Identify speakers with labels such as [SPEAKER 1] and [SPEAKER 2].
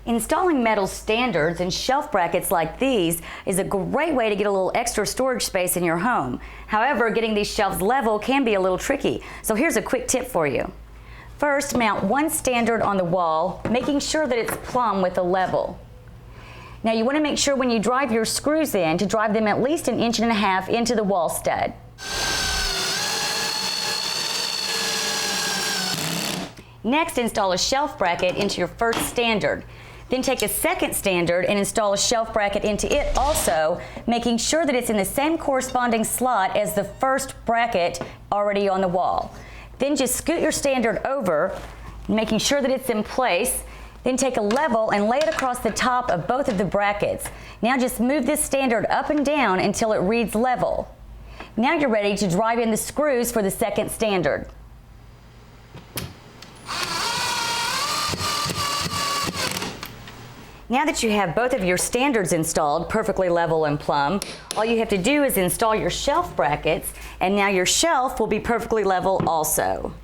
[SPEAKER 1] Installing metal standards and shelf brackets like these is a great way to get a little extra storage space in your home. However, getting these shelves level can be a little tricky, so here's a quick tip for you. First, mount one standard on the wall, making sure that it's plumb with a level. Now you want to make sure when you drive your screws in to drive them at least 1.5 inches into the wall stud. Next, install a shelf bracket into your first standard. Then take a second standard and install a shelf bracket into it also, making sure that it's in the same corresponding slot as the first bracket already on the wall. Then just scoot your standard over, making sure that it's in place. Then take a level and lay it across the top of both of the brackets. Now just move this standard up and down until it reads level. Now you're ready to drive in the screws for the second standard. Now that you have both of your standards installed, perfectly level and plumb, all you have to do is install your shelf brackets, and now your shelf will be perfectly level also.